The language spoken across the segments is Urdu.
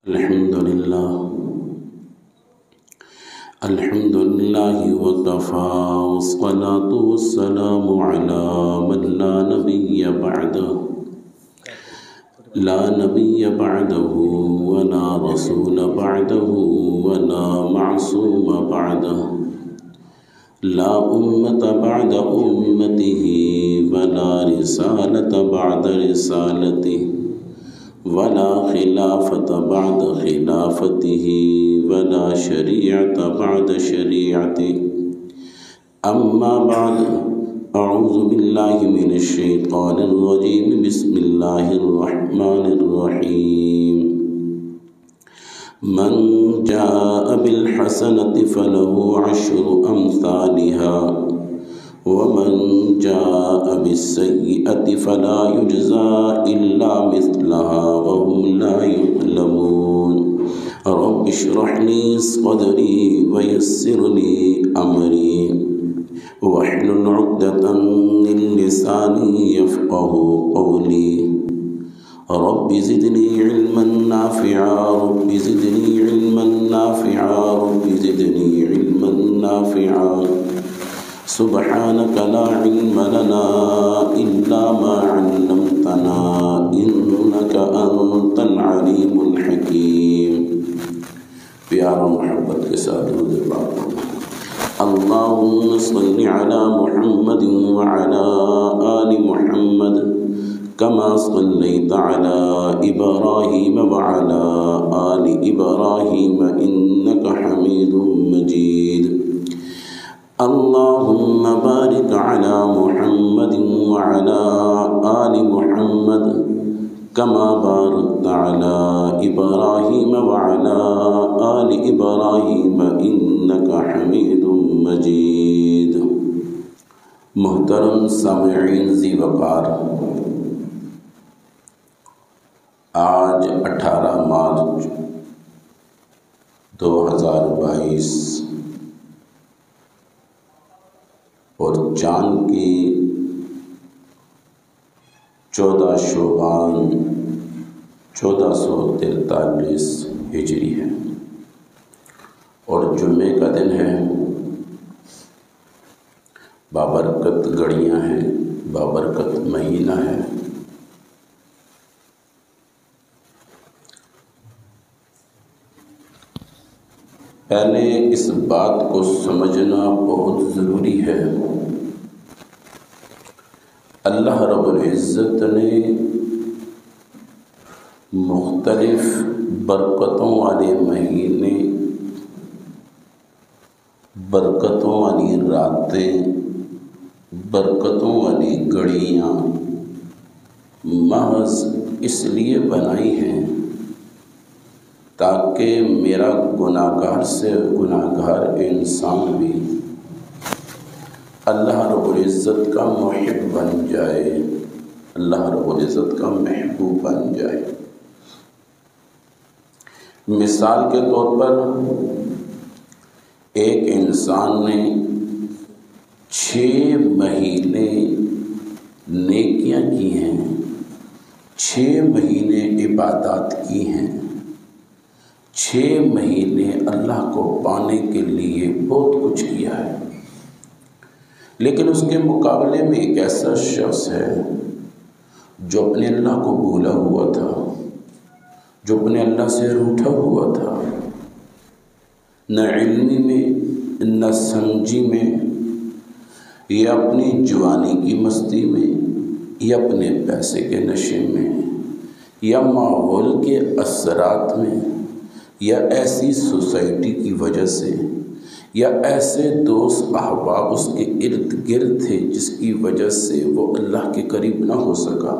الحمد لله وكفى والصلاة والسلام على من لا نبي بعده ولا رسول بعده ولا معصوم بعده لا أمة بعد أمته ولا رسالة بعد رسالته ولا خلافة بعد خلافته ولا شريعة بعد شريعته أما بعد أعوذ بالله من الشيطان الرجيم بسم الله الرحمن الرحيم من جاء بالحسنة فله عشر أمثالها ومن جاء بالسيئة فلا يجزى إلا مثلها وهم لا يظلمون رب اشرح لي صدري ويسر لي أمري واحلل عقدة من لساني يفقه قولي رب زدني علما نافعا رب زدني علما نافعا رب زدني علما نافعا سبحانك لا علم لنا إلا ما علمتنا إنك أنت العليم الحكيم. پیارا محبت کے ساتھ درود پاک اللهم صل على محمد وعلى آل محمد كما صليت على إبراهيم وعلى آل إبراهيم إنك حميد مجيد. اللهم بارك على محمد وعلى آل محمد كما باركت على إبراهيم وعلى آل إبراهيم إنك حميد مجيد. محترم سامعین ذی وقار، آج 18 مارچ 2022 اور چاند کی 14 شعبان 1443 ہجری ہے اور جمعے کا دن ہے. بابرکت گھڑیاں ہیں، بابرکت مہینہ ہے. پہلے اس بات کو سمجھنا بہت ضروری ہے، اللہ رب العزت نے مختلف برکتوں والے مہینے، برکتوں والی راتیں، برکتوں والی گھڑیاں محض اس لیے بنائی ہیں تاکہ میرا گناہگار سے گناہگار انسان بھی اللہ رب العزت کا محب بن جائے، اللہ رب العزت کا محبوب بن جائے. مثال کے طور پر ایک انسان نے 6 مہینے نیکیاں کی ہیں، 6 مہینے عبادات کی ہیں، 6 مہینے اللہ کو پانے کے لیے بہت کچھ کیا ہے، لیکن اس کے مقابلے میں ایک ایسا شخص ہے جو اپنے اللہ کو بھولا ہوا تھا، جو اپنے اللہ سے روٹھا ہوا تھا، نہ علمی میں نہ سمجھی میں، یا اپنی جوانی کی مستی میں، یا اپنے پیسے کے نشے میں، یا ماحول کے اثرات میں، یا ایسی سوسائٹی کی وجہ سے، یا ایسے دوست احباب اس کے ارد گرد تھے جس کی وجہ سے وہ اللہ کے قریب نہ ہو سکا.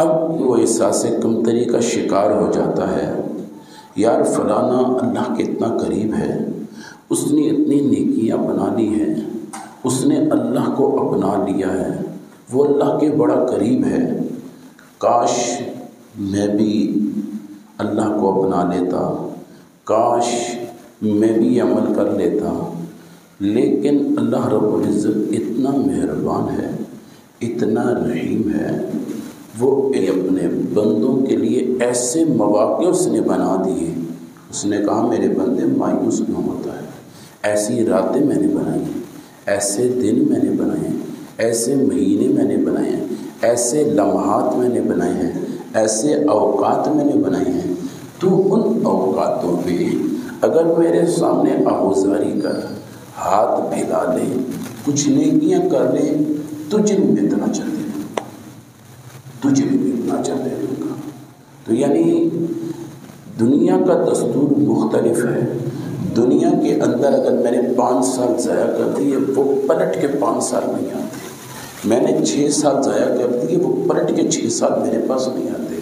اب وہ احساس کمتری کا شکار ہو جاتا ہے، یار فلانا اللہ کے اتنا قریب ہے، اس نے اتنی نیکیاں بنا لی ہیں، اس نے اللہ کو اپنا لیا ہے، وہ اللہ کے بڑا قریب ہے، کاش میں بھی اللہ کو اپنا لیتا، کاش میں بھی عمل کر لیتا. لیکن اللہ رب العزت اتنا مہربان ہے، اتنا رحیم ہے، وہ اپنے بندوں کے لیے ایسے مواقع اس نے بنا دیے. اس نے کہا میرے بندے مایوس کیوں ہوتا ہے؟ ایسی راتیں میں نے بنائی ہیں، ایسے دن میں نے بنائے ہیں، ایسے مہینے میں نے بنائے ہیں، ایسے لمحات میں نے بنائے ہیں، ایسے اوقات میں نے بنائے ہیں. تو ان اوقاتوں پہ اگر میرے سامنے آہوزاری کر ہاتھ پھیلا لے، کچھ نیکیاں کر لے، تجھے میں اتنا چل دے دوں گا، تجھے میں اتنا چل دے دوں گا. تو یعنی دنیا کا دستور مختلف ہے. دنیا کے اندر اگر میں نے 5 سال ضائع کر دیے وہ پلٹ کے 5 سال نہیں آتے. میں نے 6 سال ضائع کر دیے وہ پلٹ کے 6 سال میرے پاس نہیں آتے.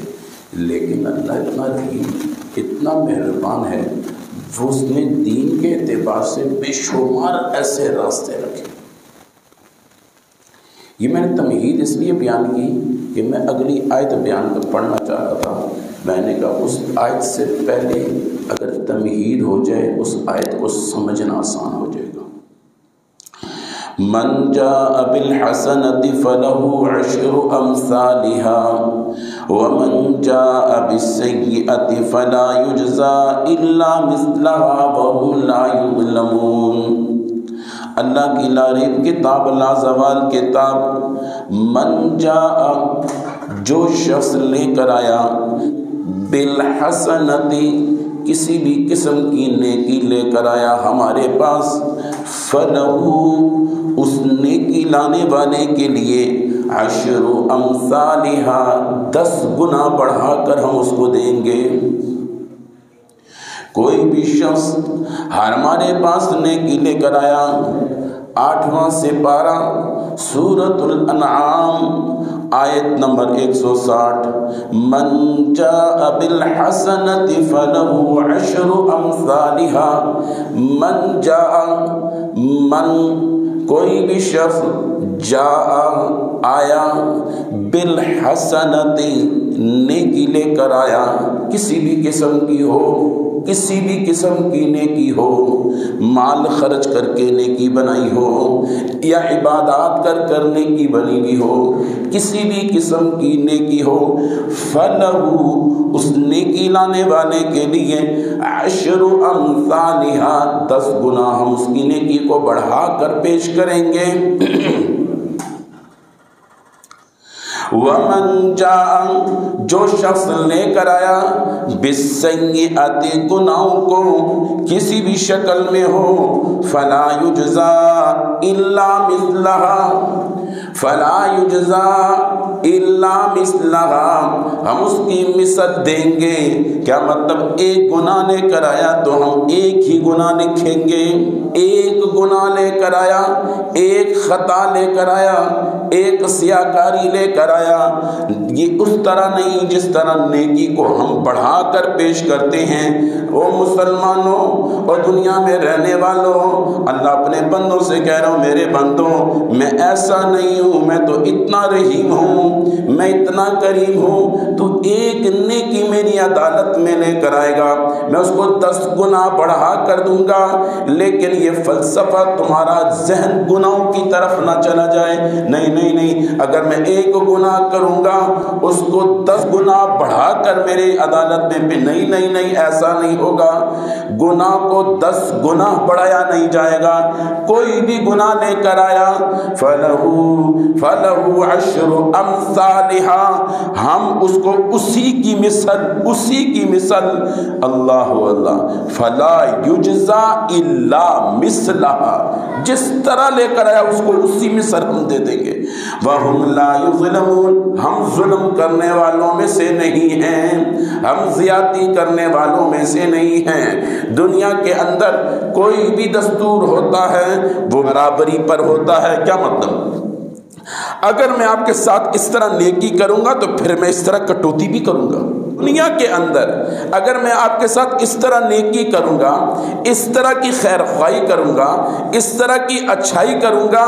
لیکن اللہ اتنا رحیم، اتنا مہربان ہے، وہ اس نے دین کے اعتبار سے بے شمار ایسے راستے رکھے. یہ میں نے تمہید اس لیے بیان کی کہ میں اگلی آیت بیان کر پڑھنا چاہ رہا تھا. میں نے کہا اس آیت سے پہلے اگر تمہید ہو جائے اس آیت کو سمجھنا آسان ہو جائے گا. من جاء بالحسنة فله 10 أمثالها ومن جاء بالسيئة فلا يجزى إلا مثلها وهم لا يظلمون. اللہ کی لا ریب کتاب، لا زوال کتاب. من جاء، جو شخص لے کر آیا، بالحسنتی، کسی بھی قسم کی نیکی لے کر آیا ہمارے پاس، فلہو، اس نیکی لانے والے کے لیے 10 امثالہا، 10 گنا بڑھا کر ہم اس کو دیں گے. کوئی بھی شخص ہمارے پاس نیکی لے کر آیا، 8واں سپارہ سورۃ الانعام آیت نمبر 160، من جاء بالحسنۃ فلہ 10 امثالها. من جاء، من کوئی بھی شخص، جاء آیا، بالحسنۃ نیکی لے کر آیا، کسی بھی قسم کی ہو، کسی بھی قسم کی نیکی ہو، مال خرچ کر کے نیکی بنائی ہو یا عبادات کر نیکی بنی ہوئی ہو، کسی بھی قسم کی نیکی ہو، فَلَهُ، اس نیکی لانے والے کے لیے 10 امثالها، 10 گنا ہم اس کی نیکی کو بڑھا کر پیش کریں گے. وَمَنْ جَاءَ، جو شخص لے کر آیا، بِالسَّيِّئَةِ، گناہوں کو کسی بھی شکل میں ہو، فَلَا يُجْزَى إِلَّا مِثْلَهَا، فَلَا يُجْزَى إِلَّا مِثْلَهَا، ہم اس کی مثل دیں گے. کیا مطلب؟ ایک گناہ لے کر آیا تو ہم ایک ہی گناہ لکھیں گے. ایک گناہ لے کر آیا، ایک خطا لے کر آیا، ایک سیاکاری لے کر آیا، یہ اس طرح نہیں جس طرح نیکی کو ہم بڑھا کر پیش کرتے ہیں. او مسلمانوں اور دنیا میں رہنے والوں، اللہ اپنے بندوں سے کہہ رہا ہوں، میرے بندوں، میں ایسا نہیں ہوں، میں تو اتنا رحیم ہوں، میں اتنا کریم ہوں. تو ایک نیکی میری عدالت میں لے کر آئے گا، میں اس کو 10 گنا بڑھا کر دوں گا. لیکن یہ فلسفہ تمہارا ذہن گناہوں کی طرف نہ چلا جائے. نہیں نہیں نہیں، اگر میں ایک گناہ کروں گا اس کو 10 گنا بڑھا کر میرے عدالت میں نہیں نہیں نہیں، ایسا نہیں ہوگا. گناہ کو 10 گنا بڑھایا نہیں جائے گا. کوئی بھی گناہ لے کر آیا، فَلَهُ 10 امثالها، ہم اس کو اسی کی مثل، اللہ اللہ، فَلَا يُجْزَى إِلَّا مِثْلَهَا، جس طرح لے کر آیا اس کو اسی مثل ہم دے دیں گے. وَهُمْ لَا يُظْلَمُونَ، ہم ظلم کرنے والوں میں سے نہیں ہیں، ہم زیادتی کرنے والوں میں سے نہیں ہیں. دنیا کے اندر کوئی بھی دستور ہوتا ہے وہ برابری پر ہوتا ہے. کیا مطلب؟ اگر میں آپ کے ساتھ اس طرح نیکی کروں گا تو پھر میں اس طرح کٹوتی بھی کروں گا. دنیا کے اندر اگر میں آپ کے ساتھ اس طرح نیکی کروں گا، اس طرح کی خیر خواہی کروں گا، اس طرح کی اچھائی کروں گا،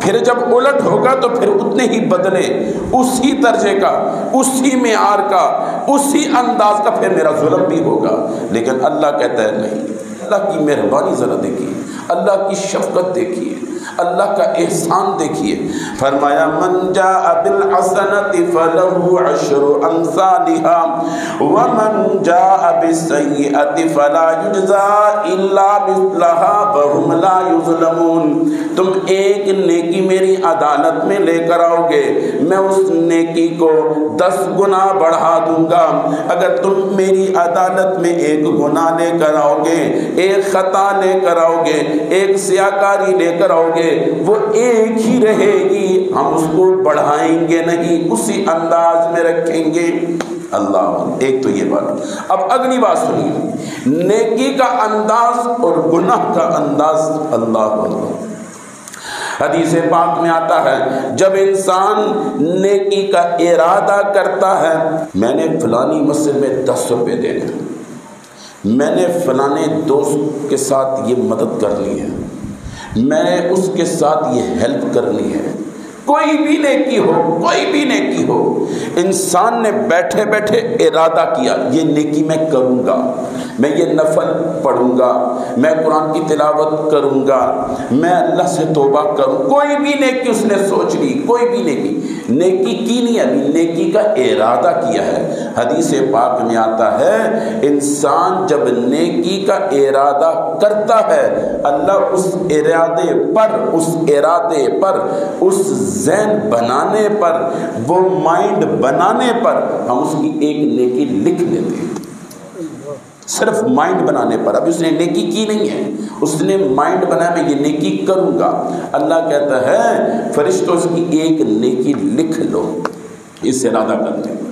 پھر جب الٹ ہوگا تو پھر اتنے ہی بدلے، اسی درجے کا، اسی معیار کا، اسی انداز کا پھر میرا ظلم بھی ہوگا۔ لیکن اللہ کہتا ہے نہیں، اللہ کی مہربانی ذرا دیکھیے، اللہ کی شفقت دیکھیے، اللہ کا احسان دیکھیے۔ فرمایا من جاء بالحسنۃ فلہ عشر امثالها ومن جاء بالسیئۃ فلا یجزا الا مثلها وهم لا یظلمون۔ تم ایک نیکی میری عدالت میں لے کر آؤ گے، میں اس نیکی کو 10 گنا بڑھا دوں گا۔ اگر تم میری عدالت میں ایک گناہ لے کر آؤ گے، ایک خطا لے کر آؤ گے، ایک سیاکاری لے کر آؤ گے، وہ ایک ہی رہے گی، ہم اس کو بڑھائیں گے نہیں، اسی انداز میں رکھیں گے۔ اللہ، ایک تو یہ بات۔ اب اگلی بات سنیے، نیکی کا انداز اور گناہ کا انداز۔ اللہ اللہ، حدیث پاک میں آتا ہے جب انسان نیکی کا ارادہ کرتا ہے، میں نے فلانی مسجد میں 10 روپے دینے، میں نے فلانے دوست کے ساتھ یہ مدد کرنی ہے، میں نے اس کے ساتھ یہ ہیلپ کرنی ہے، کوئی بھی نیکی ہو، کوئی بھی نیکی ہو، انسان نے بیٹھے بیٹھے ارادہ کیا یہ نیکی میں کروں گا، میں یہ نفل پڑھوں گا، میں قرآن کی تلاوت کروں گا، میں اللہ سے توبہ کروں، کوئی بھی نیکی اس نے سوچ لی، کوئی بھی نیکی کی نہیں، ابھی نیکی کا ارادہ کیا ہے۔ حدیث پاک میں آتا ہے انسان جب نیکی کا ارادہ کرتا ہے، اللہ اس ارادے پر، اس ذہن بنانے پر، وہ مائنڈ بنانے پر ہم اس کی ایک نیکی لکھ لیتے ہیں، صرف مائنڈ بنانے پر۔ اب اس نے نیکی کی نہیں ہے، اس نے مائنڈ بنایا میں یہ نیکی کروں گا، اللہ کہتا ہے فرشتوں اس کی ایک نیکی لکھ لو اس ارادہ کرنے پر۔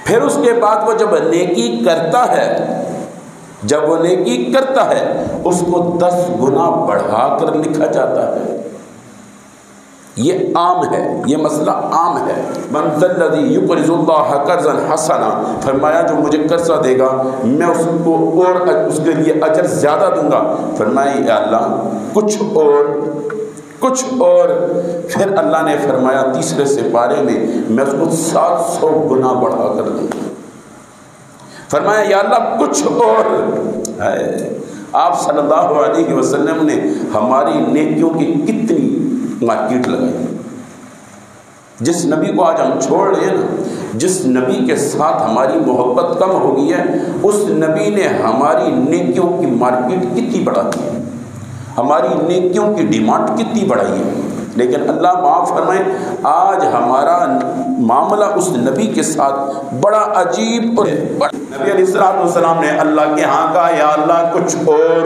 پھر اس کے بعد وہ جب نیکی کرتا ہے، جب وہ نیکی کرتا ہے اس کو 10 گنا بڑھا کر لکھا جاتا ہے۔ یہ عام ہے، یہ مسئلہ عام ہے۔ من ذا الذی یقرض اللہ قرضا حسنا، فرمایا جو مجھے قرضہ دے گا میں اس کو اور اس کے لیے اجر زیادہ دوں گا۔ فرمایا یا اللہ کچھ اور، پھر اللہ نے فرمایا تیسرے سپارے میں میں اس کو 700 گنا بڑھا کر دوں گا۔ فرمایا یا اللہ کچھ اور ہے۔ آپ صلی اللہ علیہ وسلم نے ہماری نیکیوں کی کتنی مارکیٹ لگائی۔ جس نبی کو آج ہم چھوڑ رہے ہیں نا، جس نبی کے ساتھ ہماری محبت کم ہو گئی ہے، اس نبی نے ہماری نیکیوں کی مارکیٹ کتنی بڑھا دی ہے، ہماری نیکیوں کی ڈیمانڈ کتنی بڑھائی ہے۔ لیکن اللہ معاف فرمائے آج ہمارا معاملہ اس نبی کے ساتھ بڑا عجیب، اور نبی علیہ السلام نے اللہ کے ہاں کہا یا اللہ کچھ اور،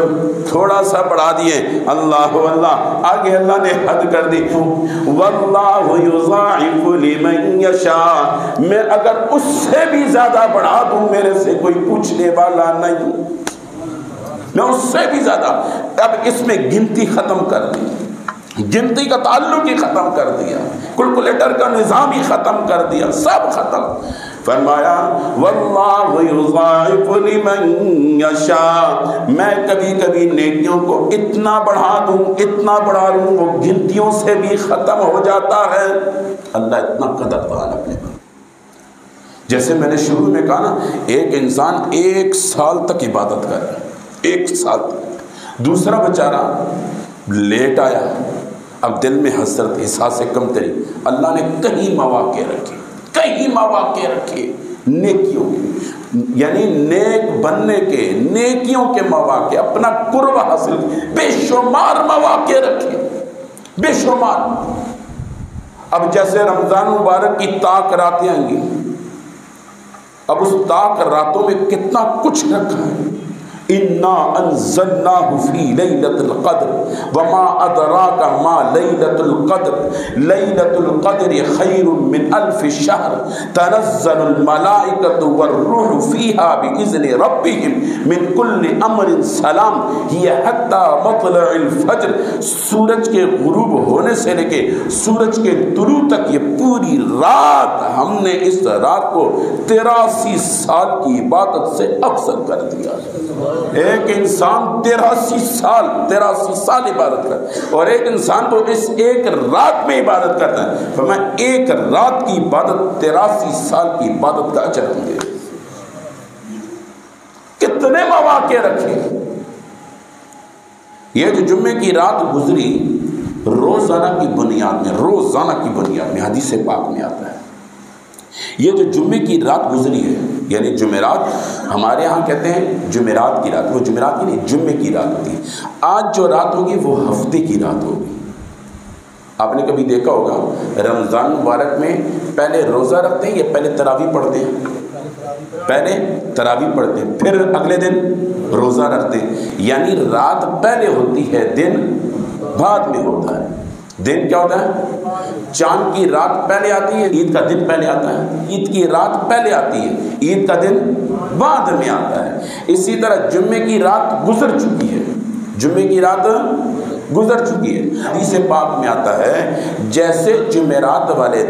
تھوڑا سا بڑھا دیے، اللہ اللہ، آگے اللہ نے حد کر دی، واللہ یضاعف لمن یشاء، میں اگر اس سے بھی زیادہ بڑھا دوں میرے سے کوئی پوچھنے والا نہیں، میں اس سے بھی زیادہ۔ اب اس میں گنتی ختم کر دی، گنتی کا تعلق ہی ختم کر دیا، کیلکولیٹر کا نظام ہی ختم کر دیا، سب ختم۔ فرمایا واللہ یضاعف لمن یشاء، میں کبھی کبھی نیکیوں کو اتنا بڑھا دوں وہ گنتیوں سے بھی ختم ہو جاتا ہے۔ اللہ اتنا قدردان اپنے پر۔ جیسے میں نے شروع میں کہا نا، ایک انسان 1 سال تک عبادت کر رہا ہے، 1 سال تک، دوسرا بیچارہ لیٹ آیا، اب دل میں حسرت، احساس کم تری، اللہ نے کئی مواقع رکھے نیکیوں کے، یعنی نیک بننے کے، نیکیوں کے مواقع، اپنا قرب حاصل، بے شمار مواقع رکھے، بے شمار۔ اب جیسے رمضان مبارک کی طاق راتیں آئیں گی، اب اس طاق راتوں میں کتنا کچھ رکھا ہے، انا انزلناه فی لیلۃ القدر وما ادراک ما لیلۃ القدر لیلۃ القدر خیر من الف شہر تنزل الملائکۃ والروح فیہا باذن ربہم من کل امر سلام ہی حتی مطلع الفجر. سورج کے غروب ہونے سے لے کے سورج کے طلوع تک یہ پوری رات ہم نے اس رات کو 83 سال کی عبادت سے افضل کر دیا. ایک انسان 83 سال عبادت کرتا اور ایک انسان تو اس ایک رات میں عبادت کرتا ہے. فرمایا ایک رات کی عبادت 83 سال کی عبادت کا اجر ہم دے. کتنے مواقع رکھے. یہ جو جمعے کی رات گزری روزانہ کی بنیاد میں حدیث پاک میں آتا ہے. یہ جو جمعے کی رات گزری ہے یعنی جمعرات ہمارے ہاں کہتے ہیں جمعرات کی رات, وہ جمعرات کی نہیں جمعے کی رات ہوتی ہے. آج جو رات ہوگی وہ ہفتے کی رات ہوگی. آپ نے کبھی دیکھا ہوگا رمضان مبارک میں پہلے روزہ رکھتے ہیں یا پہلے تراویح پڑھتے ہیں؟ پہلے تراویح پڑھتے ہیں پھر اگلے دن روزہ رکھتے ہیں. یعنی رات پہلے ہوتی ہے دن بعد میں ہوتا ہے. دن کیا ہوتا ہے؟ چاند کی رات پہلے آتی ہے, عید کا دن پہلے آتا ہے. عید کی رات پہلے آتی ہے, عید کا دن بعد میں آتا ہے. اسی طرح جمعے کی رات گزر چکی ہے, جمعے کی رات گزر چکی ہے. حدیث پاک میں آتا ہے جیسے جمعرات والے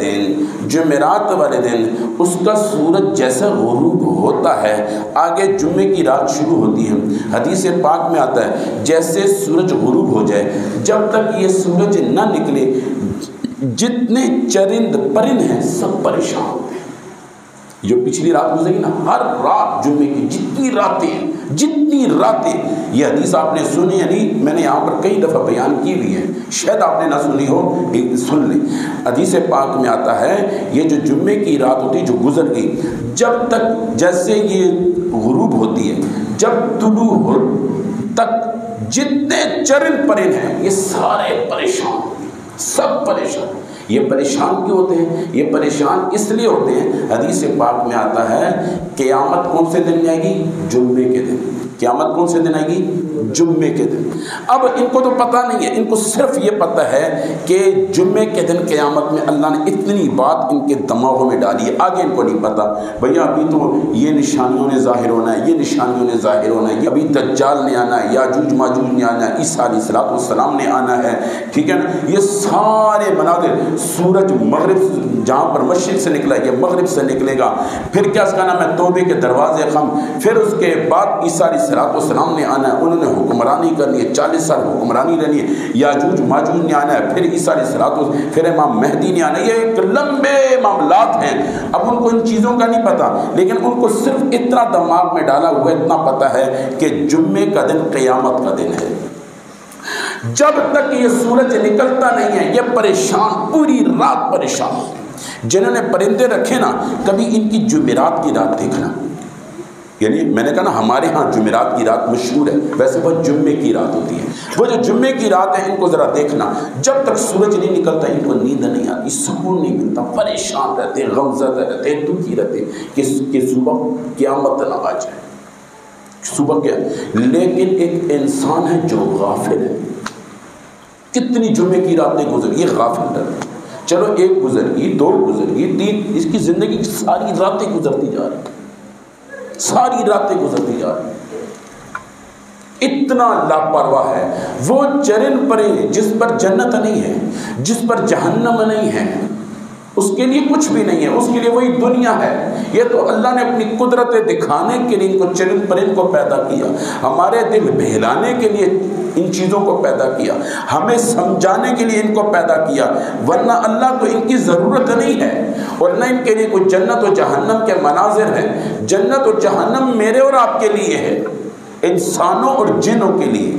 دن اس کا سورج جیسا غروب ہوتا ہے آگے جمعے کی رات شروع ہوتی ہے. حدیث پاک میں آتا ہے جیسے سورج غروب ہو جائے جب تک یہ سورج نہ نکلے جتنے چرند پرند ہیں سب پریشان ہوتے ہیں. جو پچھلی رات گزری نا, ہر رات جمعے کی جتنی راتیں یہ حدیث آپ نے سنی ہے نہیں, میں نے یہاں پر کئی دفعہ بیان کی ہوئی ہے, شاید آپ نے نہ سنی ہو, سن لیں. حدیث پاک میں آتا ہے یہ جو جمعے کی رات ہوتی جو گزر گئی جب تک جیسے یہ غروب ہوتی ہے جب طلوع ہو تک جتنے چرند پرند ہیں یہ سارے پریشان, سب پریشان. یہ پریشان کیوں ہوتے ہیں؟ یہ پریشان اس لیے ہوتے ہیں, حدیث پاک میں آتا ہے قیامت کون سے دن آئے گی؟ جمعے کے دن. قیامت کون سے دن آئے گی؟ جمعے کے دن. اب ان کو تو پتہ نہیں ہے, ان کو صرف یہ پتہ ہے کہ جمعے کے دن قیامت میں اللہ نے اتنی بات ان کے دماغوں میں ڈالی ہے, آگے ان کو نہیں پتہ. بھیا ابھی تو یہ نشانیوں نے ظاہر ہونا ہے, یہ نشانیوں نے ظاہر ہونا ہے, ابھی دجال نے آنا ہے, یاجوج ماجوج نے آنا ہے, عیسیٰ علیہ السلام نے آنا ہے, ٹھیک ہے نا. یہ سارے مناظر, سورج مغرب جہاں پر مشرق سے نکلا یہ مغرب سے نکلے گا, پھر کیا اس کا نام ہے توبے کے دروازے خم, پھر اس کے بعد عیسیٰ علیہ السلام نے آنا ہے, انہوں نے حکمرانی کرنی ہے, 40 سال حکمرانی رہنی ہے. یاجوج ماجوج نے آنا ہے, پھر عیسیٰ علیہ السلام, پھر امام مہدی نے آنا ہے. یہ ایک لمبے معاملات ہیں. اب ان کو ان چیزوں کا نہیں پتا, لیکن ان کو صرف اتنا دماغ میں ڈالا ہوا اتنا پتا ہے کہ جمعے کا دن قیامت کا دن ہے. جب تک یہ سورج نکلتا نہیں ہے یہ پریشان, پوری رات پریشان. جنہوں نے پرندے رکھے نا کبھی ان کی جمعرات کی رات دیکھنا, یعنی میں نے کہا نا ہمارے ہاں جمعرات کی رات مشہور ہے, ویسے وہ جمعے کی رات ہوتی ہے. وہ جو جمعے کی رات ہے ان کو ذرا دیکھنا, جب تک سورج نہیں نکلتا ان کو نیند نہیں آتی, سکون نہیں ملتا, پریشان رہتے, غمزدہ رہتے, دکھی رہتے کہ صبح قیامت نہ آ جائے, صبح کیا. لیکن ایک انسان ہے جو غافل ہے. کتنی جمعے کی راتیں گزر, یہ غافل رہتا. چلو ایک گزر گئی, 2 گزر گئی, 3, اس کی زندگی کی ساری راتیں گزرتی جا رہی, ساری راتیں گزرتی جا رہی. اتنا لاپرواہ ہے. وہ چرند پرند جس پر جنت نہیں ہے, جس پر جہنم نہیں ہے, اس کے لیے کچھ بھی نہیں ہے, اس کے لیے وہی دنیا ہے. یہ تو اللہ نے اپنی قدرت دکھانے کے لیے ان کو چرند پرند کو پیدا کیا, ہمارے دل بہلانے کے لیے ان چیزوں کو پیدا کیا, ہمیں سمجھانے کے لیے ان کو پیدا کیا, ورنہ اللہ کو ان کی ضرورت نہیں ہے. اور نہ ان کے لیے کوئی جنت و جہنم کے مناظر ہیں. جنت و جہنم میرے اور آپ کے لیے ہے, انسانوں اور جنوں کے لیے.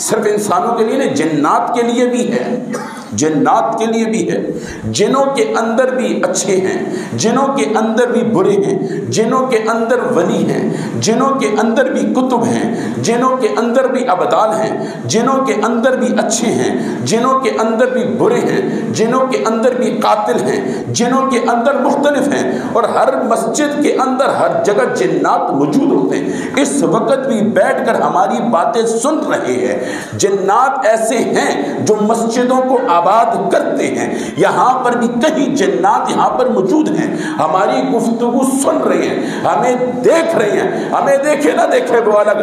صرف انسانوں کے لیے نہیں, جنات کے لیے بھی ہے, جنات کے لیے بھی ہے. جنوں کے اندر بھی اچھے ہیں, جنوں کے اندر بھی برے ہیں, جنوں کے اندر ولی ہیں, جنوں کے اندر بھی کتب ہیں, جنوں کے اندر بھی ابدال ہیں, جنوں کے اندر بھی اچھے ہیں, جنوں کے اندر بھی برے ہیں, جنوں کے اندر بھی قاتل ہیں, جنوں کے اندر مختلف ہیں. اور ہر مسجد کے اندر ہر جگہ جنات موجود ہوتے ہیں. اس وقت بھی بیٹھ کر ہماری باتیں سن رہے ہیں۔ جنات ایسے ہیں جو مسجدوں کو آباد کرتے ہیں، یہاں پر بھی کہیں جنات یہاں پر موجود ہیں، ہماری گفتگو سن رہے ہیں، ہمیں دیکھ رہے ہیں۔ ہمیں دیکھے نہ دیکھے وہ الگ،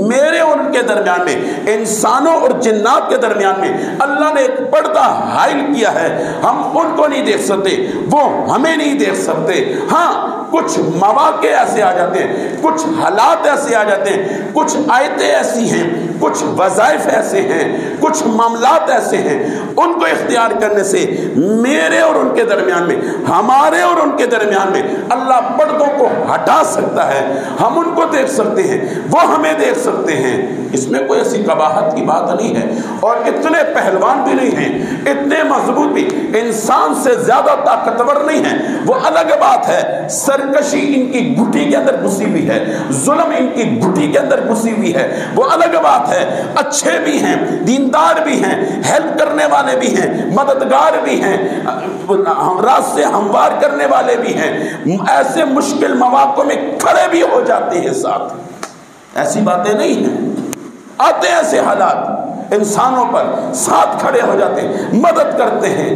میرے اور ان کے درمیان میں، انسانوں اور جنات کے درمیان میں اللہ نے ایک پردہ حائل کیا ہے۔ ہم ان کو نہیں دیکھ سکتے، وہ ہمیں نہیں دیکھ سکتے۔ ہاں کچھ مواقع ایسے آ جاتے ہیں، کچھ حالات ایسے آ جاتے ہیں، کچھ آیتیں ایسی ہیں، کچھ وظائف ایسے ہیں، کچھ معاملات ایسے ہیں، ان کو اختیار کرنے سے میرے اور ان کے درمیان میں، ہمارے اور ان کے درمیان میں اللہ پردوں کو ہٹا سکتا ہے۔ ہم ان کو دیکھ سکتے ہیں، وہ ہمیں دیکھ سکتے ہیں۔ اس میں کوئی ایسی قباحت کی بات نہیں ہے، اور اتنے پہلوان بھی نہیں ہیں، اتنے مضبوط بھی، انسان سے زیادہ طاقتور نہیں ہیں، وہ الگ بات ہے۔ سرکشی ان کی گھٹی کے اندر گھسی ہوئی ہے، ظلم ان کی گھٹی کے اندر گھسی ہوئی ہے، وہ الگ بات ہے۔ اچھے بھی ہیں، دیندار بھی ہیں، ہیلپ کرنے والے بھی ہیں، مددگار بھی ہیں، راز سے ہموار کرنے والے بھی ہیں، ایسے مشکل مواقع میں کھڑے بھی ہو جاتے ہیں ساتھ۔ ایسی باتیں نہیں ہیں، آتے ہیں ایسے حالات، انسانوں پر ساتھ کھڑے ہو جاتے ہیں، مدد کرتے ہیں،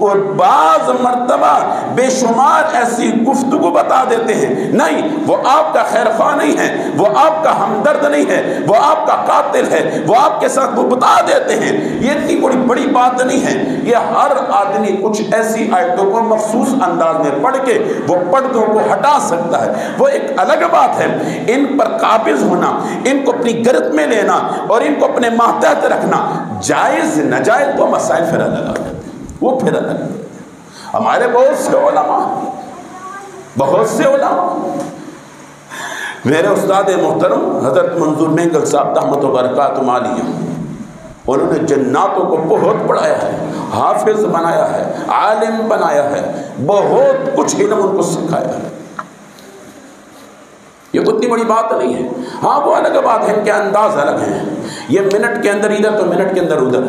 اور بعض مرتبہ بے شمار ایسی گفتگو بتا دیتے ہیں، نہیں وہ آپ کا خیر خواہ نہیں ہے، وہ آپ کا ہمدرد نہیں ہے، وہ آپ کا قاتل ہے، وہ آپ کے ساتھ وہ بتا دیتے ہیں۔ یہ اتنی بڑی بات نہیں ہے، یہ ہر آدمی کچھ ایسی آیتوں کو مخصوص انداز میں پڑھ کے وہ پردوں کو ہٹا سکتا ہے، وہ ایک الگ بات ہے۔ ان پر قابض ہونا، ان کو اپنی گرفت میں لینا اور ان کو اپنے ماتحت رکھنا، جائز ناجائز وہ مسائل پھر الگ آ جاتے ہیں، وہ پھر الگ۔ ہمارے بہت سے علماء، میرے استاد محترم حضرت منظور مینگل صاحب رحمۃ و برکاتہ علیہ، انہوں نے جناتوں کو بہت پڑھایا ہے، حافظ بنایا ہے، عالم بنایا ہے، بہت کچھ علم ان کو سکھایا ہے۔ یہ اتنی بڑی بات نہیں ہے۔ ہاں وہ الگ بات ہے، ان کے انداز الگ ہیں، یہ منٹ کے اندر ادھر تو منٹ کے اندر ادھر،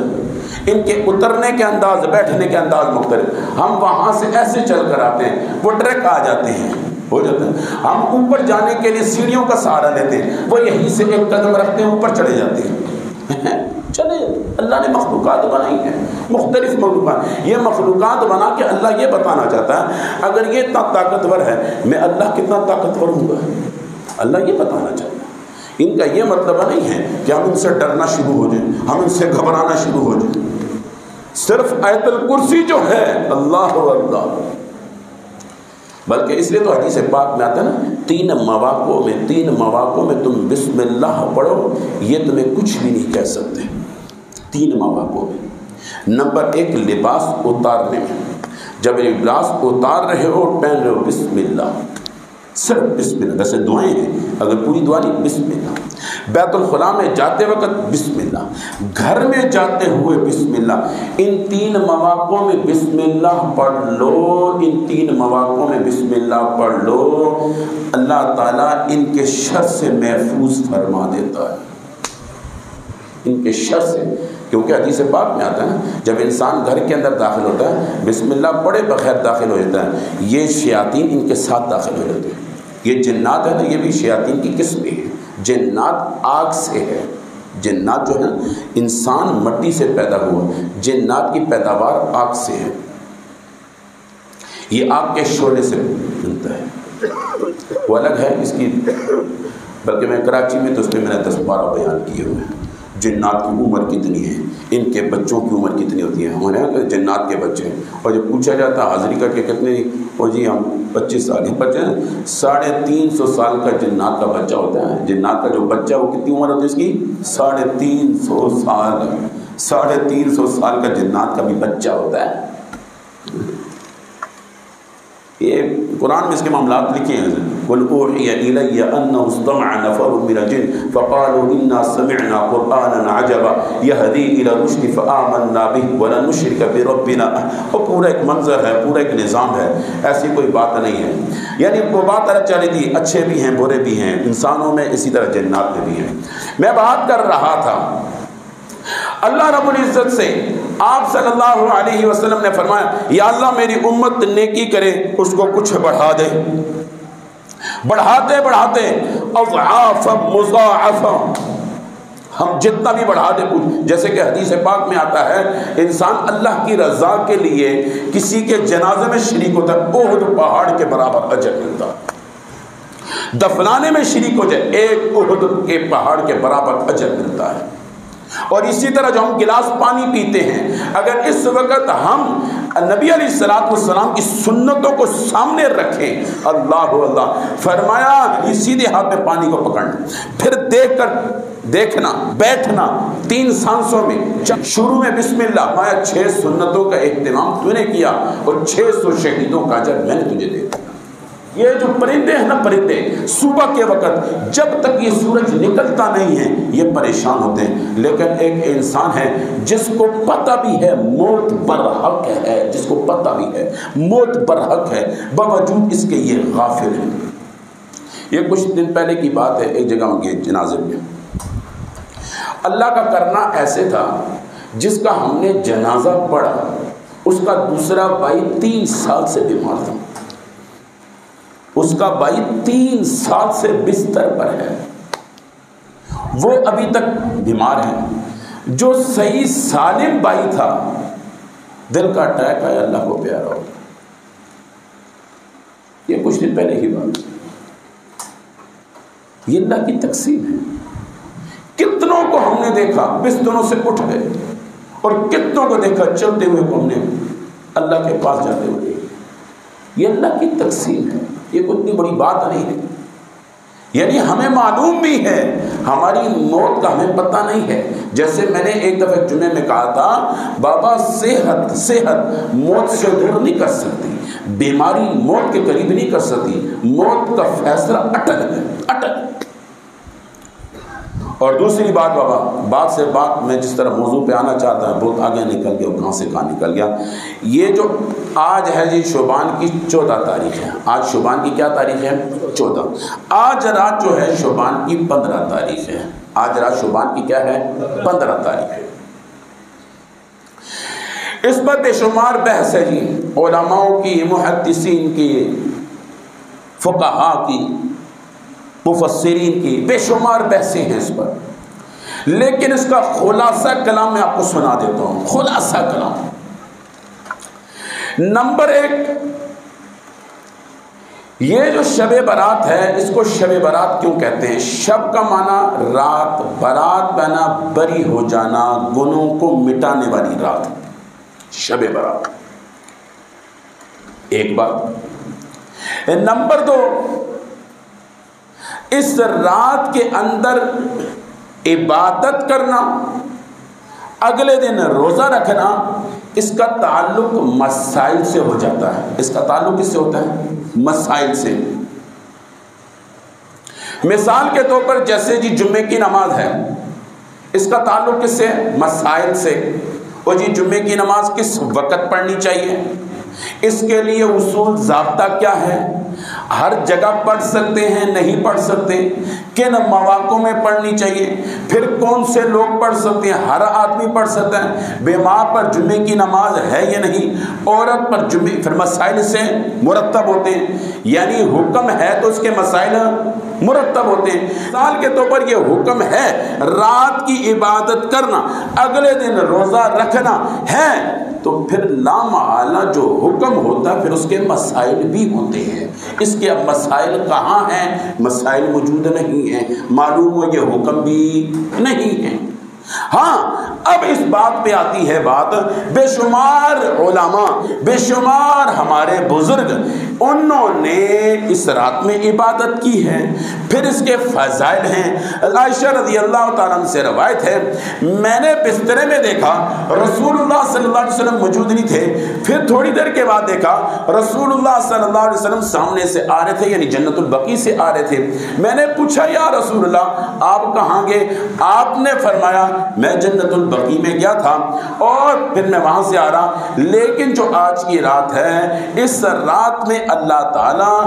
ان کے اترنے کے انداز، بیٹھنے کے انداز مختلف۔ ہم وہاں سے ایسے چل کر آتے ہیں، وہ ٹریک آ جاتے ہیں، ہو جاتا ہے۔ ہم اوپر جانے کے لیے سیڑھیوں کا سہارا لیتے ہیں، وہ یہیں سے ایک قدم رکھتے ہیں، اوپر چلے جاتے ہیں۔ چلے، اللہ نے مخلوقات بنائی ہیں، مختلف مخلوقات۔ یہ مخلوقات بنا کے اللہ یہ بتانا چاہتا ہے اگر یہ اتنا طاقتور ہے، میں اللہ کتنا طاقتور ہوں گا، اللہ یہ بتانا چاہتا ہے۔ ان کا یہ مطلب نہیں ہے کہ ہم ان سے ڈرنا شروع ہو جائیں، ہم ان سے گھبرانا شروع ہو جائیں۔ صرف آیت الکرسی جو ہے، اللہ اللہ، بلکہ اس لیے تو حدیث پاک میں آتا ہے نا، تین مواقعوں میں تم بسم اللہ پڑھو، یہ تمہیں کچھ بھی نہیں کہہ سکتے۔ تین مواقعوں میں، نمبر ایک لباس اتارنے میں، جب لباس اتار رہے ہو پہن رہے ہو، بسم اللہ، صرف بسم اللہ۔ ویسے دعائیں ہیں، اگر پوری دعا نہیں، بسم اللہ۔ بیت الخلاء میں جاتے وقت بسم اللہ، گھر میں جاتے ہوئے بسم اللہ۔ ان تین مواقعوں میں بسم اللہ پڑھ لو، ان تین مواقعوں میں بسم اللہ پڑھ لو، اللہ تعالیٰ ان کے شر سے محفوظ فرما دیتا ہے، ان کے شر سے۔ کیونکہ حدیث پاک میں آتا ہے جب انسان گھر کے اندر داخل ہوتا ہے، بسم اللہ پڑھے بغیر داخل ہو جاتا ہے، یہ شیاطین ان کے ساتھ داخل ہو جاتے ہیں۔ یہ جنات ہے نا، یہ بھی شیاطین کی قسمیں ہیں۔ جنات آگ سے ہے، جنات جو ہے انسان مٹی سے پیدا ہوا، جنات کی پیداوار آگ سے ہے، یہ آگ کے شعلے سے بنتا ہے، وہ الگ ہے اس کی۔ بلکہ میں کراچی میں تو اس میں نے 10-12 بیان کیے ہوئے ہیں۔ جنات کی عمر کتنی ہے، ان کے بچوں کی عمر کتنی ہوتی ہے، ہمارے یہاں جنات کے بچے ہیں، اور جب پوچھا جاتا حاضری کر کے کتنے، اور جی ہم 25 سال کے بچے ہیں، 350 سال کا جنات کا بچہ ہوتا ہے۔ جنات کا جو بچہ وہ کتنی عمر ہوتی ہے اس کی، 350 سال، 350 سال کا جنات کا بھی بچہ ہوتا ہے۔ یہ قرآن میں اس کے معاملات لکھے ہیں، قُلْ أُوحِيَ إِلَيَّ أَنَّهُ اسْتَمَعَ نَفَرٌ مِّنَ الْجِنِّ فَقَالُوا إِنَّا سَمِعْنَا قُرْآنًا عَجَبًا يَهْدِي إِلَى الرُّشْدِ فَآمَنَّا بِهِ وَلَن نُّشْرِكَ بِرَبِّنَا۔ اور پورا ایک منظر ہے، پورا ایک نظام ہے، ایسی کوئی بات نہیں ہے۔ یعنی وہ بات الگ چلی تھی، اچھے بھی ہیں برے بھی ہیں، انسانوں میں اسی طرح جنات میں بھی ہیں۔ میں بات کر رہا تھا اللہ رب العزت سے، آپ صلی اللہ علیہ وسلم نے فرمایا یا اللہ میری امت نیکی کرے اس کو کچھ بڑھا دے، بڑھاتے بڑھاتے اضعافا مضاعفا، ہم جتنا بھی بڑھا دیں کچھ، جیسے کہ حدیث پاک میں آتا ہے انسان اللہ کی رضا کے لیے کسی کے جنازے میں شریک ہوتا ہے، احد پہاڑ کے برابر اجر ملتا ہے، دفنانے میں شریک ہو جائے ایک احد کے پہاڑ کے برابر اجر ملتا ہے۔ اور اسی طرح جو ہم گلاس پانی پیتے ہیں، اگر اس وقت ہم نبی علیہ السلام کی سنتوں کو سامنے رکھیں، اللہ اللہ، فرمایا سیدھے ہاتھ میں پانی کو پکڑنا، پھر دیکھ کر دیکھنا، بیٹھنا 3 سانسوں میں، شروع میں بسم اللہ، فرمایا 6 سنتوں کا اہتمام تو نے کیا اور 600 شہیدوں کا اجر میں نے تجھے دے دیا۔ یہ جو پرندے ہیں نا، پرندے صبح کے وقت جب تک یہ سورج نکلتا نہیں ہے یہ پریشان ہوتے ہیں، لیکن ایک انسان ہے جس کو پتہ بھی ہے موت برحق ہے، جس کو پتہ بھی ہے موت برحق ہے، باوجود اس کے یہ غافل ہیں۔ یہ کچھ دن پہلے کی بات ہے، ایک جگہ کے جنازے میں اللہ کا کرنا ایسے تھا، جس کا ہم نے جنازہ پڑھا اس کا دوسرا بھائی 3 سال سے بیمار تھا، اس کا بھائی 3 سال سے بستر پر ہے، وہ ابھی تک بیمار ہے۔ جو صحیح سالم بھائی تھا دل کا اٹیک آیا، اللہ کو پیارا ہو گیا۔ یہ کچھ دن پہلے ہی بات، یہ اللہ کی تقسیم ہے۔ کتنوں کو ہم نے دیکھا بستروں سے اٹھ گئے، اور کتنوں کو دیکھا چلتے ہوئے کو ہم نے اللہ کے پاس جاتے ہوئے۔ یہ اللہ کی تقسیم ہے، یہ کوئی اتنی بڑی بات نہیں ہے۔ یعنی ہمیں معلوم بھی ہے، ہماری موت کا ہمیں پتہ نہیں ہے۔ جیسے میں نے ایک دفعہ جمعے میں کہا تھا، بابا صحت موت سے دور نہیں کر سکتی، بیماری موت کے قریب نہیں کر سکتی، موت کا فیصلہ اٹل ہے، اٹل۔ اور دوسری بات بابا، بات سے بات میں جس طرح موضوع پہ آنا چاہتا ہے بہت آگے نکل گیا، کہاں سے کہاں نکل گیا۔ یہ جو آج ہے جی شعبان کی 14 تاریخ ہے، آج شعبان کی کیا تاریخ ہے؟ 14۔ آج رات جو ہے شعبان کی 15 تاریخ ہے، آج رات شعبان کی کیا ہے؟ 15 تاریخ ہے۔ اس پر بے شمار بحث ہے جی، علماء کی، محدثین کی، فقہاء کی، مفسرین کی، بے شمار بحثیں ہیں اس پر، لیکن اس کا خلاصہ کلام میں آپ کو سنا دیتا ہوں۔ خلاصہ کلام نمبر 1، یہ جو شب برات ہے اس کو شب برات کیوں کہتے ہیں؟ شب کا معنی رات، برات معنی بری ہو جانا، گناہوں کو مٹانے والی رات، شب برات، ایک بات۔ نمبر 2، اس رات کے اندر عبادت کرنا، اگلے دن روزہ رکھنا، اس کا تعلق مسائل سے ہو جاتا ہے۔ اس کا تعلق کس سے ہوتا ہے؟ مسائل سے۔ مثال کے طور پر جیسے جی جمعے کی نماز ہے، اس کا تعلق کس سے؟ مسائل سے۔ اور جی جمعے کی نماز کس وقت پڑھنی چاہیے، اس کے لیے اصول ضابطہ کیا ہے، ہر جگہ پڑھ سکتے ہیں نہیں پڑھ سکتے، کن مواقع میں پڑھنی چاہیے، پھر کون سے لوگ پڑھ سکتے ہیں، ہر آدمی پڑھ سکتا ہے، بیمار پر جمعے کی نماز ہے یا نہیں، عورت پر جمعے، پھر مسائل سے مرتب ہوتے ہیں، یعنی حکم ہے تو اس کے مسائل مرتب ہوتے ہیں۔ مثال کے طور پر یہ حکم ہے رات کی عبادت کرنا، اگلے دن روزہ رکھنا ہے، تو پھر لامحالہ جو حکم ہوتا ہے پھر اس کے مسائل بھی ہوتے ہیں۔ اس کے اب مسائل کہاں ہیں؟ مسائل موجود نہیں ہیں، معلوم ہو یہ حکم بھی نہیں ہے۔ ہاں اب اس بات پہ آتی ہے بات، بے شمار علماء، بے شمار ہمارے بزرگ، انہوں نے اس رات میں عبادت کی ہے، پھر اس کے فضائل ہیں۔ عائشہ رضی اللہ تعالیٰ عنہ سے روایت ہے، میں نے بسترے میں دیکھا رسول اللہ صلی اللہ علیہ وسلم موجود نہیں تھے، پھر تھوڑی دیر کے بعد دیکھا رسول اللہ صلی اللہ علیہ وسلم سامنے سے آ رہے تھے، یعنی جنت البقیع سے آ رہے تھے۔ میں نے پوچھا یا رسول اللہ آپ کہاں گئے؟ آپ نے فرمایا میں جنت البقیع میں گیا تھا اور پھر میں وہاں سے آ رہا، لیکن جو آج کی رات ہے اس رات میں اللہ تعالیٰ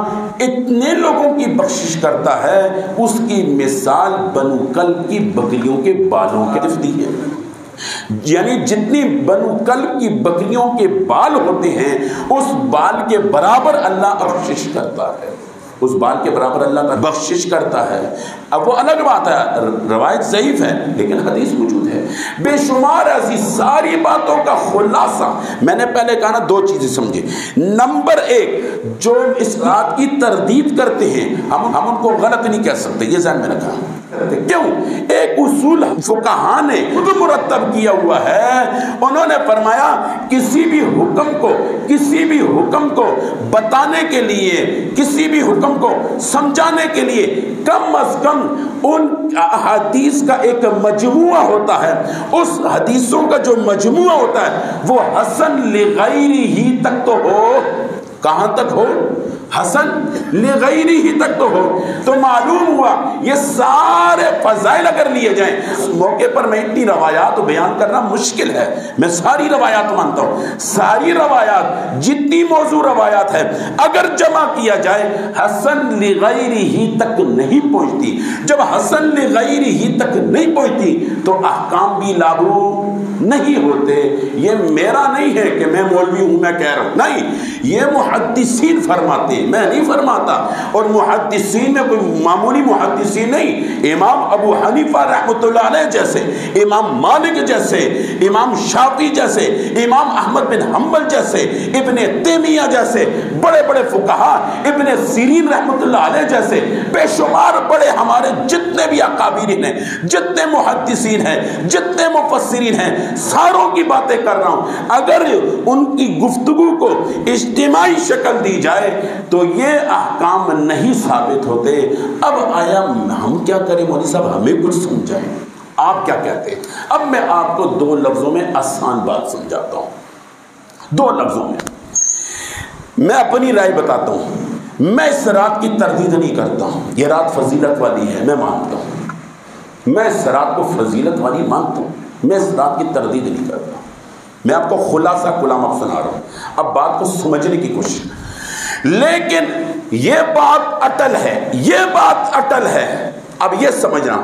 اتنے لوگوں کی بخشش کرتا ہے، اس کی مثال بنو کلب کی بکریوں کے بالوں کے دفتی ہے، یعنی جتنی بنو کلب کی بکریوں کے بال ہوتے ہیں اس بال کے برابر اللہ بخشش کرتا ہے، اس بال کے برابر اللہ تعالیٰ بخشش کرتا ہے. اب وہ الگ بات ہے، روایت ضعیف ہے لیکن حدیث موجود ہے. بے شمار ایسی ساری باتوں کا خلاصہ میں نے پہلے کہا نا، 2 چیزیں سمجھے. نمبر 1، جو اس بات کی تردید کرتے ہیں ہم ان کو غلط نہیں کہہ سکتے، یہ ذہن میں رکھا. کیوں؟ ایک اصول فقہا نے خود مرتب کیا ہوا ہے. انہوں نے فرمایا کسی بھی حکم کو بتانے کے لیے، کسی بھی حکم کو سمجھانے کے لیے کم از کم ان احادیث کا ایک مجموعہ ہوتا ہے. اس حدیثوں کا جو مجموعہ ہوتا ہے وہ حسن لغیرہ تک تو ہو. کہاں تک ہو؟ حسن لغیرہ تک تو ہو. تو معلوم ہوا یہ سارے فضائل اگر لیے جائیں، اس موقع پر میں اتنی روایات بیان کرنا مشکل ہے، میں ساری روایات مانتا ہوں. ساری روایات جتنی موضوع روایات ہیں اگر جمع کیا جائے حسن لغیرہ تک نہیں پہنچتی. جب حسن لغیرہ تک نہیں پہنچتی تو احکام بھی لاگو نہیں ہوتے. یہ میرا نہیں ہے کہ میں مولوی ہوں میں کہہ رہا ہوں، نہیں، یہ محدثین فرماتے، میں نہیں فرماتا. اور محدثین میں کوئی معمولی محدثین نہیں، امام ابو حنیفہ رحمۃ اللہ علیہ جیسے، امام مالک جیسے، امام شافعی جیسے، امام احمد بن حنبل جیسے، ابن تیمیہ جیسے بڑے بڑے فقہا، ابن سیرین رحمۃ اللہ علیہ جیسے بے شمار بڑے ہمارے جتنے بھی اکابرین ہیں، جتنے محدثین ہیں، جتنے مفسرین ہیں، ساروں کی باتیں کر رہا ہوں. اگر ان کی گفتگو کو اجتماعی شکل دی جائے تو یہ احکام نہیں ثابت ہوتے. اب آیا ہم کیا کریں مولوی صاحب، ہمیں کچھ سمجھائیں، آپ کیا کہتے ہیں؟ اب میں آپ کو 2 لفظوں میں آسان بات سمجھاتا ہوں. 2 لفظوں میں اپنی رائے بتاتا ہوں. میں اس رات کی تردید نہیں کرتا ہوں، یہ رات فضیلت والی ہے، میں مانتا ہوں، میں اس رات کو فضیلت والی مانتا ہوں، میں اس رات کی تردید نہیں کرتا. میں آپ کو خلاصہ کلام اب سنا رہا ہوں، اب بات کو سمجھنے کی کوشش. لیکن یہ بات اٹل ہے، یہ بات اٹل ہے. اب یہ سمجھنا،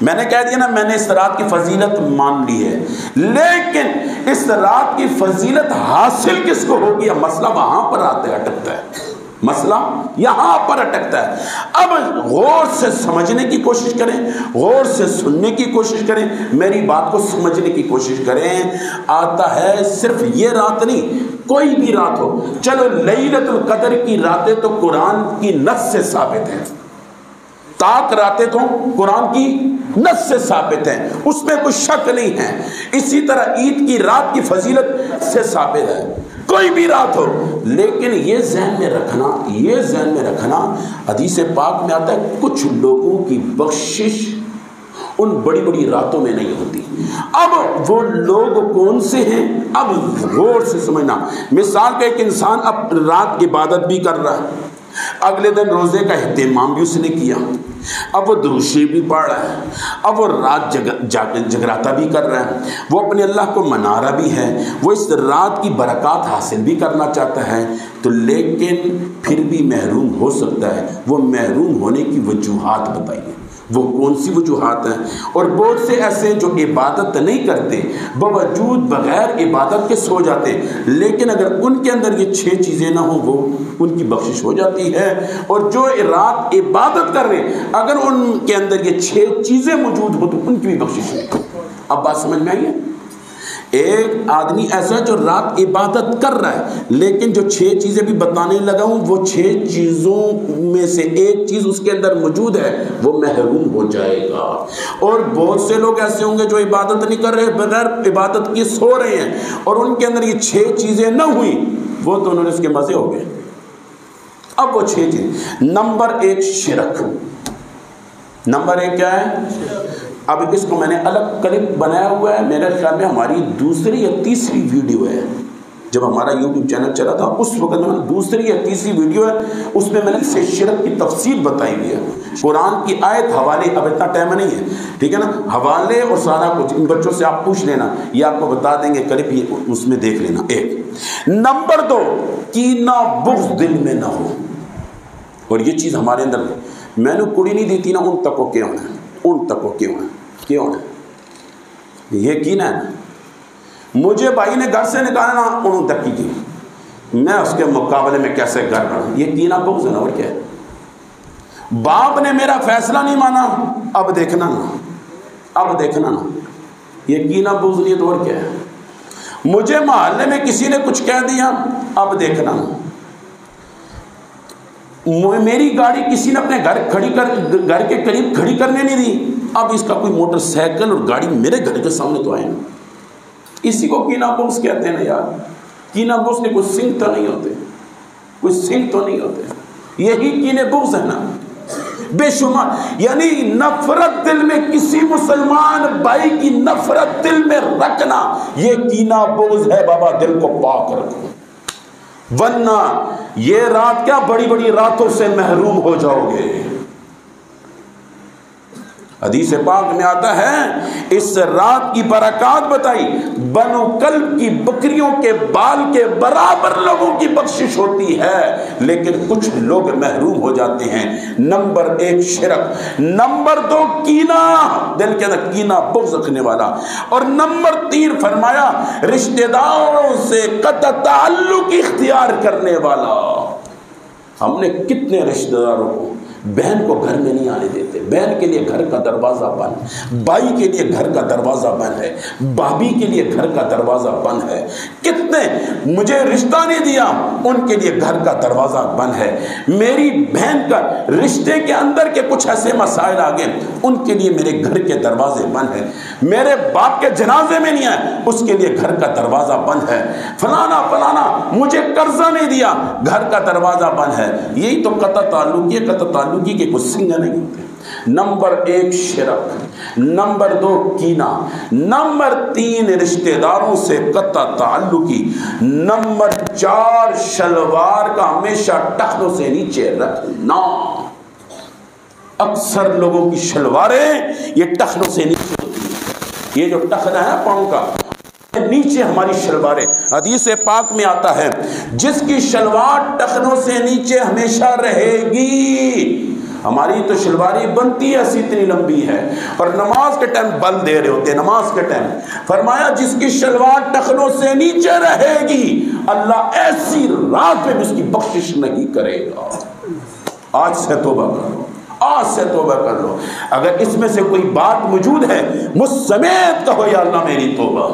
میں نے کہہ دیا نا میں نے اس رات کی فضیلت مان لی ہے، لیکن اس رات کی فضیلت حاصل کس کو ہوگی؟ مسئلہ وہاں پر آتا ہے، اٹکتا ہے، مسئلہ یہاں پر اٹکتا ہے. اب غور سے سمجھنے کی کوشش کریں، غور سے سننے کی کوشش کریں، میری بات کو سمجھنے کی کوشش کریں. آتا ہے صرف یہ رات نہیں، کوئی بھی رات ہو. چلو لیلۃ القدر کی راتیں تو قرآن کی نص سے ثابت ہیں، طاق راتیں تو قرآن کی نص سے ثابت ہیں، اس میں کوئی شک نہیں ہے. اسی طرح عید کی رات کی فضیلت سے ثابت ہے، کوئی بھی رات ہو. لیکن یہ ذہن میں رکھنا حدیث پاک میں آتا ہے کچھ لوگوں کی بخشش ان بڑی بڑی راتوں میں نہیں ہوتی. اب وہ لوگ کون سے ہیں؟ اب غور سے سمجھنا. مثال کا ایک انسان اب رات عبادت بھی کر رہا ہے، اگلے دن روزے کا اہتمام بھی اس نے کیا، اب وہ درود شریف بھی پڑھ رہا ہے، اب وہ رات جگراتا بھی کر رہا ہے، وہ اپنے اللہ کو منا رہا بھی ہے، وہ اس رات کی برکات حاصل بھی کرنا چاہتا ہے. تو لیکن پھر بھی محروم ہو سکتا ہے. وہ محروم ہونے کی وجوہات بتائیے، وہ کون سی وجوہات ہیں؟ اور بہت سے ایسے جو عبادت نہیں کرتے، باوجود بغیر عبادت کے سو جاتے، لیکن اگر ان کے اندر یہ 6 چیزیں نہ ہوں وہ ان کی بخشش ہو جاتی ہے. اور جو رات عبادت کر رہے اگر ان کے اندر یہ 6 چیزیں موجود ہو تو ان کی بھی بخشش ہوتی. اب بات سمجھ میں آئی ہے؟ ایک آدمی ایسا جو رات عبادت کر رہا ہے لیکن جو 6 چیزیں بھی بتانے لگا ہوں وہ 6 چیزوں میں سے ایک چیز اس کے اندر موجود ہے، وہ محروم ہو جائے گا. اور بہت سے لوگ ایسے ہوں گے جو عبادت نہیں کر رہے، بغیر عبادت کی سو رہے ہیں، اور ان کے اندر یہ 6 چیزیں نہ ہوئی، وہ تو انہوں نے اس کے مزے ہو گئے. اب وہ 6 چیز. نمبر 1 شرک. نمبر 1 کیا ہے؟ اب اس کو میں نے الگ کلپ بنایا ہوا ہے، میرے خیال میں ہماری 2 یا 3 ویڈیو ہے. جب ہمارا یوٹیوب چینل چلا تھا اس وقت میں 2 یا 3 ویڈیو ہے، اس میں نے اسے شرک کی تفصیل بتائی ہوئی ہے. قرآن کی آیت، حوالے، اب اتنا ٹائم نہیں ہے، ٹھیک ہے نا، حوالے اور سارا کچھ ان بچوں سے آپ پوچھ لینا، یہ آپ کو بتا دیں گے کلپ، یہ اس میں دیکھ لینا. 1 نمبر 2 کینہ بغض دل میں نہ ہو. اور یہ چیز ہمارے اندر میں نے کڑی نہیں دیتی نا، ان تک کو کیوں ہے، ان تک کو کیوں ہے یہ کینہ ہے نا. مجھے بھائی نے گھر سے نکالا نا، ان تک کی میں اس کے مقابلے میں کیسے گھر رہا ہوں، یہ کینہ بغض ہے نا. اور کیا ہے؟ باپ نے میرا فیصلہ نہیں مانا، اب دیکھنا نا یہ کینہ بغض نیت اور کیا ہے۔ مجھے محلے میں کسی نے کچھ کہہ دیا، اب دیکھنا نا۔ میری گاڑی کسی نے اپنے گھر کے قریب کھڑی کرنے نہیں دی، اب اس کا کوئی موٹر سائیکل اور گاڑی میرے گھر کے سامنے تو آئے نا۔ اسی کو کینہ بغض کہتے ہیں نا یار۔ کینہ بغض کے کوئی سنگ تو نہیں ہوتے، یہی کینے بغض ہے نا، بے شمار۔ یعنی نفرت دل میں، کسی مسلمان بھائی کی نفرت دل میں رکھنا، یہ کینہ بغض ہے۔ بابا دل کو پاک رکھو، ورنہ یہ رات کیا بڑی بڑی راتوں سے محروم ہو جاؤ گے۔ حدیث پاک میں آتا ہے اس رات کی برکات بتائی، بنو کلب کی بکریوں کے بال کے برابر لوگوں کی بخشش ہوتی ہے، لیکن کچھ لوگ محروم ہو جاتے ہیں۔ نمبر 1 شرک، نمبر 2 کینہ، دل کے اندر کینہ بغض رکھنے والا، اور نمبر 3 فرمایا رشتہ داروں سے قطع تعلق اختیار کرنے والا۔ ہم نے کتنے رشتہ داروں کو، بہن کو گھر میں نہیں آنے دیتے، بہن کے لیے گھر کا دروازہ بند، بھائی کے لیے گھر کا دروازہ بند ہے، بھابھی کے لیے گھر کا دروازہ بند ہے۔ کتنے مجھے رشتہ نہیں دیا، ان کے لیے گھر کا دروازہ بند ہے۔ میری بہن کا رشتے کے اندر کے کچھ ایسے مسائل آ گئے، ان کے لیے میرے گھر کے دروازے بند ہیں۔ میرے باپ کے جنازے میں نہیں آئے، اس کے لیے گھر کا دروازہ بند ہے۔ فلانا مجھے قرضہ نہیں دیا، گھر کا دروازہ بند ہے۔ یہی تو قطع تعلقی ہے، قطع تعلقی کے کچھ سنگ نہیں ہوتے۔ نمبر 1 شرک، نمبر 2 کینہ، نمبر 3 رشتہ داروں سے قطع تعلقی، نمبر 4 شلوار کا ہمیشہ ٹخنوں سے نیچے رکھنا۔ اکثر لوگوں کی شلواریں یہ ٹخنوں سے نیچے ہوتی ہیں۔ یہ جو ٹخنا ہے پاؤں کا نیچے ہماری شلواریں، حدیث پاک میں آتا ہے جس کی شلوار ٹخنوں سے نیچے ہمیشہ رہے گی۔ ہماری تو شلواری بنتی ہے ایسی اتنی لمبی ہے، اور نماز کے ٹائم بل دے رہے ہوتے ہیں، نماز کے ٹائم فرمایا جس کی شلوار ٹخنوں سے نیچے رہے گی اللہ ایسی رات میں بھی اس کی بخشش نہیں کرے گا۔ آج سے توبہ کرو، آج سے توبہ کر لو۔ اگر اس میں سے کوئی بات موجود ہے مجھ سمیت کہو یا اللہ میری توبہ۔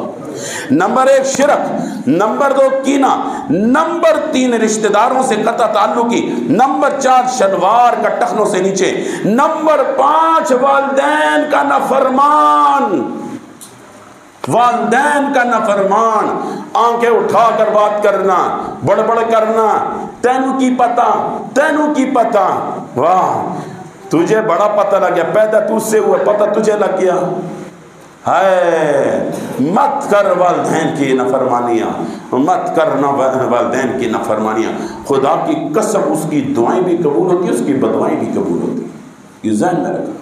نمبر 1 شرک، نمبر 2 کینہ، نمبر 3 رشتہ داروں سے قطع تعلقی، نمبر 4 شلوار کا ٹخنوں سے نیچے، نمبر 5 والدین کا نافرمان، والدین کا نافرمان، آنکھیں اٹھا کر بات کرنا، بڑبڑ کرنا، تینوں کی پتہ، واہ تجھے بڑا پتہ لگ گیا، پیدا تجھ سے ہوا، پتہ تجھے لگ گیا۔ ہے مت کر والدین کی نافرمانیاں، مت کرنا والدین کی نافرمانیاں۔ خدا کی قسم اس کی دعائیں بھی قبول ہوتی ہیں، اس کی بدوائیں بھی قبول ہوتی ہیں۔ یہ ذہن میں رکھا۔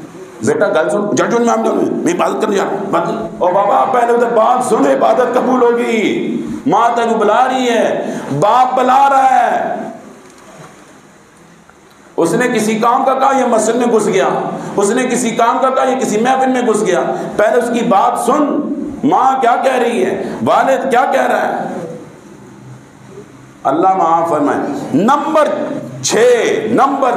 بیٹا گل سن، ججون میں ہم جاؤں میں عبادت کرنے جا رہا ہوں، اور بابا پہلے ادھر بات سن، عبادت قبول ہوگی۔ ماں تینو بلا رہی ہے، باپ بلا رہا ہے، اس نے کسی کام کا کہا یہ مسجد میں گھس گیا، اس نے کسی کام کا کہا یہ کسی محفل میں گھس گیا، پہلے اس کی بات سن، ماں کیا کہہ رہی ہے، والد کیا کہہ رہا ہے۔ اللہ معاف فرمائے۔ نمبر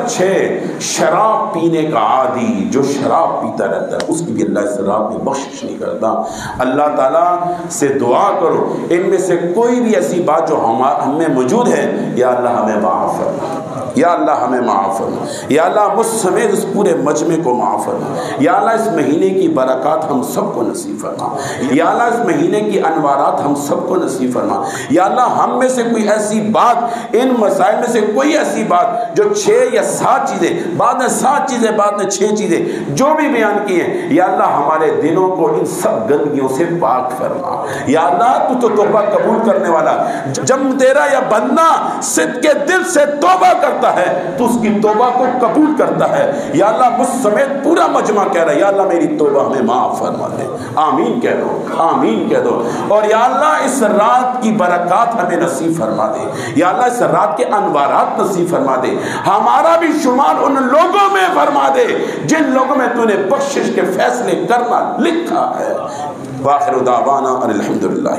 6 شراب پینے کا عادی، جو شراب پیتا رہتا ہے اس کی بھی اللہ اس رات میں بخشش نہیں کرتا۔ اللہ تعالیٰ سے دعا کرو ان میں سے کوئی بھی ایسی بات جو ہم میں موجود ہے، یا اللہ ہمیں معاف فرما، یا اللہ ہمیں معاف فرما، یا اللہ مجھ سمیت اس پورے مجمع کو معاف فرما، یا اللہ اس مہینے کی برکات ہم سب کو نصیب فرما، یا اللہ اس مہینے کی انوارات ہم سب کو نصیب فرما، یا اللہ ہم میں سے کوئی ایسی بات، ان مسائل میں سے کوئی ایسی بات جو 6 یا 7 چیزیں، بعد میں 7 چیزیں، بعد میں 6 چیزیں جو بھی بیان کی ہیں، یا اللہ ہمارے دلوں کو ان سب گندگیوں سے پاک فرما۔ یا اللہ تو توبہ قبول کرنے والا، جب تیرا یا بندہ صدق کے دل سے توبہ کرتا ہے تو اس کی توبہ کو قبول کرتا ہے۔ یا اللہ مجھ سمیت پورا مجمع کہہ رہا ہے یا اللہ میری توبہ ہمیں معاف فرما دے، آمین کہہ دو، آمین کہہ دو۔ اور یا اللہ اس رات کی برکات ہمیں نصیب فرما دے، یا اللہ اس رات کے انوارات نصیب فرما دے، ہمارا بھی شمار ان لوگوں میں فرما دے جن لوگوں میں تو نے بخشش کے فیصلے کرنا لکھا ہے۔ وآخر دعوانا الحمدللہ۔